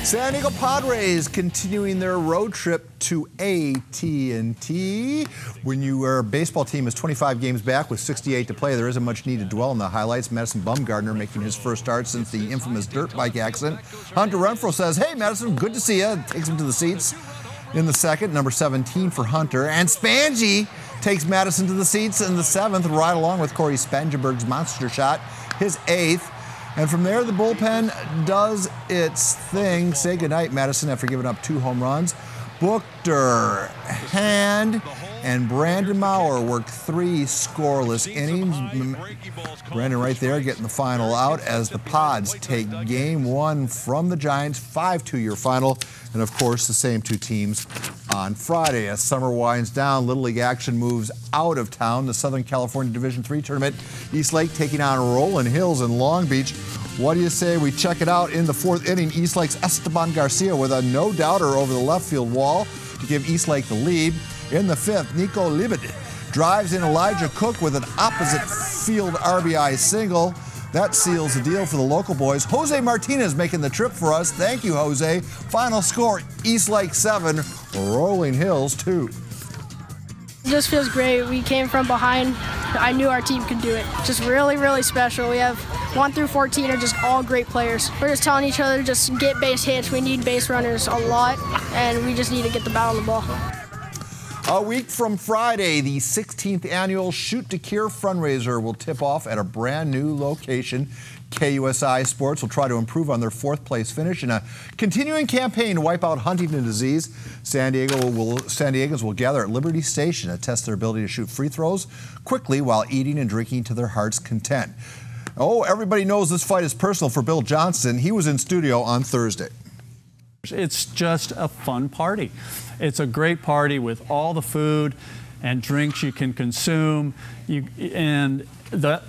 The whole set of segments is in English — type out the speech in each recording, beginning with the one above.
San Diego Padres continuing their road trip to AT&T. When your baseball team is 25 games back with 68 to play, there isn't much need to dwell on the highlights. Madison Bumgarner making his first start since the infamous dirt bike accident. Hunter Renfroe says, "Hey, Madison, good to see you." Takes him to the seats in the second, number 17 for Hunter. And Spangy takes Madison to the seats in the seventh, right along with Corey Spangenberg's monster shot, his eighth. And from there, the bullpen does its thing. Say goodnight, Madison, after giving up 2 home runs. Buchter, Hand, and Brandon Maurer worked 3 scoreless innings. Brandon right there getting the final out as the Pods take game 1 from the Giants, 5-2 your final. And of course, the same 2 teams on Friday. As summer winds down, Little League action moves out of town. The Southern California Division III tournament, Eastlake taking on Rolling Hills in Long Beach. What do you say we check it out in the 4th inning? Eastlake's Esteban Garcia with a no-doubter over the left field wall to give Eastlake the lead. In the 5th, Nico Libet drives in Elijah Cook with an opposite field RBI single. That seals the deal for the local boys. Jose Martinez making the trip for us. Thank you, Jose. Final score, Eastlake 7, Rolling Hills 2. It just feels great. We came from behind. I knew our team could do it. Just really, really special. We have 1 through 14 are just all great players. We're just telling each other to just get base hits. We need base runners a lot, and we just need to get the bat on the ball. A week from Friday, the 16th annual Shoot to Cure fundraiser will tip off at a brand new location. KUSI Sports will try to improve on their 4th place finish in a continuing campaign to wipe out Huntington disease. San Diegans will gather at Liberty Station to test their ability to shoot free throws quickly while eating and drinking to their heart's content. Oh, everybody knows this fight is personal for Bill Johnston. He was in studio on Thursday. It's just a fun party. It's a great party with all the food and drinks you can consume. And the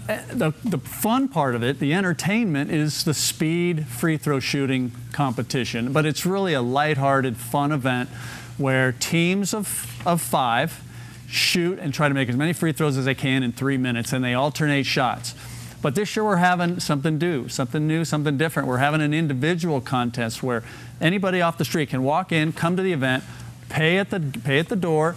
fun part of it, the entertainment, is the speed free throw shooting competition. But it's really a lighthearted, fun event where teams of 5 shoot and try to make as many free throws as they can in 3 minutes, and they alternate shots. But this year we're having something new, something different. We're having an individual contest where anybody off the street can walk in, come to the event, pay at the door,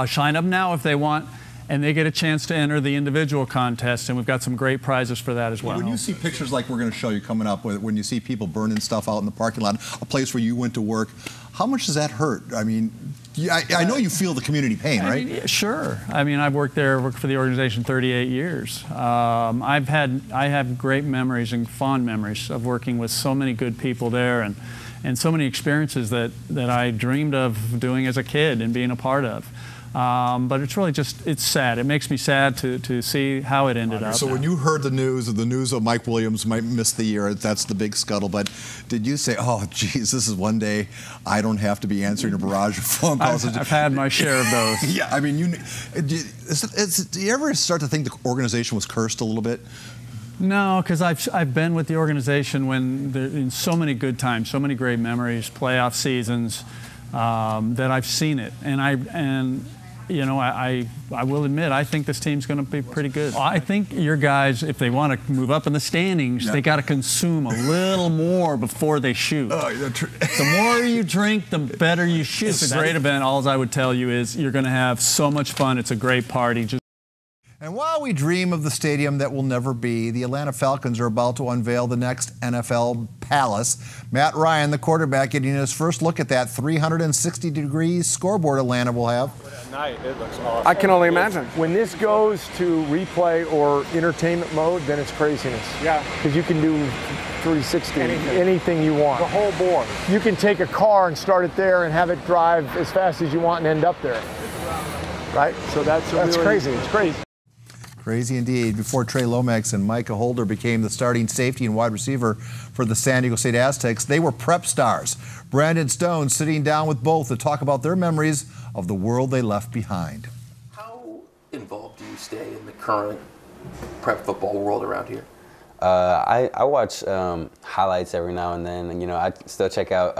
sign up now if they want, and they get a chance to enter the individual contest, and we've got some great prizes for that as well. When you see pictures like we're going to show you coming up, when you see people burning stuff out in the parking lot, a place where you went to work, how much does that hurt? I mean, I know you feel the community pain, right? I mean, sure. I mean, I've worked for the organization 38 years. I have great memories and fond memories of working with so many good people there, and so many experiences that I dreamed of doing as a kid and being a part of. But it's really just, it's sad. It makes me sad to see how it ended up. So when you heard the news of Mike Williams might miss the year, that's the big scuttlebutt, did you say, oh, geez, this is one day I don't have to be answering a barrage of phone calls? I've had my share of those. Yeah, I mean, do you ever start to think the organization was cursed a little bit? No, because I've been with the organization when in so many good times, so many great memories, playoff seasons, that I've seen it, and you know, I will admit, I think this team's going to be pretty good. I think your guys, if they want to move up in the standings, they got to consume a little more before they shoot. The more you drink, the better you shoot. It's a great event. All I would tell you is you're going to have so much fun. It's a great party. And while we dream of the stadium that will never be, the Atlanta Falcons are about to unveil the next NFL Palace. Matt Ryan, the quarterback, getting his first look at that 360-degree scoreboard Atlanta will have. It looks awesome. I can only imagine. When this goes to replay or entertainment mode, then it's craziness. Yeah. Because you can do 360, anything you want. The whole board. You can take a car and start it there and have it drive as fast as you want and end up there. Right? So that's really crazy. It's crazy. Crazy indeed. Before Trey Lomex and Micah Holder became the starting safety and wide receiver for the San Diego State Aztecs, they were prep stars. Brandon Stone sitting down with both to talk about their memories of the world they left behind. How involved do you stay in the current prep football world around here? I watch highlights every now and then, and you know, I still check out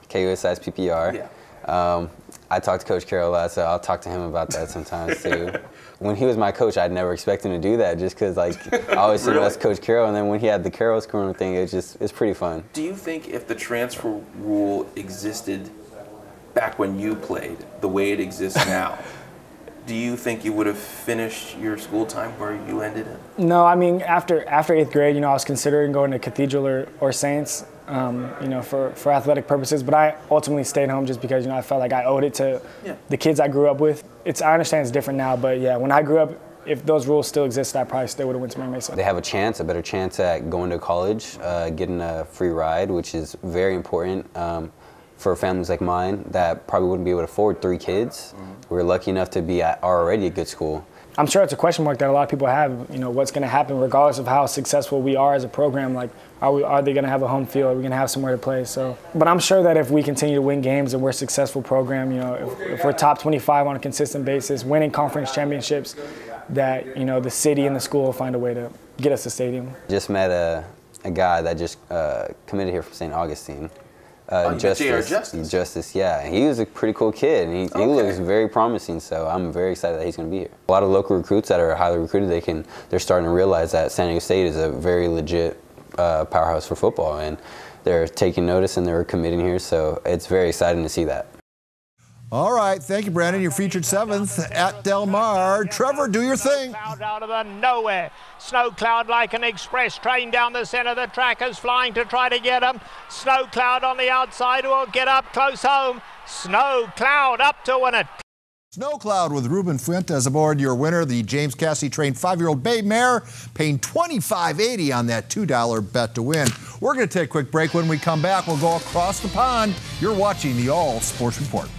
KUSI's PPR. Yeah. I talk to Coach Carroll a lot, so I'll talk to him about that sometimes too. When he was my coach, I'd never expect him to do that, just because like I always see him as Coach Carroll, and then when he had the Carroll's Corner thing, it's pretty fun. Do you think if the transfer rule existed back when you played the way it exists now, do you think you would have finished your school time where you ended it? No, I mean, after 8th grade, I was considering going to Cathedral or Saints, for athletic purposes, but I ultimately stayed home just because, I felt like I owed it to the kids I grew up with. I understand it's different now, but yeah, when I grew up, if those rules still existed, I probably still would have went to Mary Mesa. They have a better chance at going to college, getting a free ride, which is very important. For families like mine that probably wouldn't be able to afford 3 kids. We're lucky enough to be at already a good school. I'm sure it's a question mark that a lot of people have, what's going to happen regardless of how successful we are as a program. Like, are they going to have a home field? Are we going to have somewhere to play? So, but I'm sure that if we continue to win games and we're a successful program, if we're top 25 on a consistent basis, winning conference championships, that, the city and the school will find a way to get us a stadium. Just met a guy that just committed here from St. Augustine. Justice, yeah. He was a pretty cool kid, and he looks very promising, so I'm very excited that he's going to be here. A lot of local recruits that are highly recruited, they're starting to realize that San Diego State is a very legit powerhouse for football, and they're taking notice and they're committing here, so it's very exciting to see that. All right, thank you, Brandon. You're featured 7th at Del Mar. Trevor, do your thing. Cloud out of the nowhere. Snow cloud like an express train down the center. The trackers flying to try to get him. Snow cloud on the outside will get up close home. Snow cloud up to win it. Snow Cloud with Ruben Fuentes aboard, your winner, the James Cassidy trained 5-year-old bay mare, paying $25.80 on that $2 bet to win. We're going to take a quick break. When we come back, we'll go across the pond. You're watching the All Sports Report.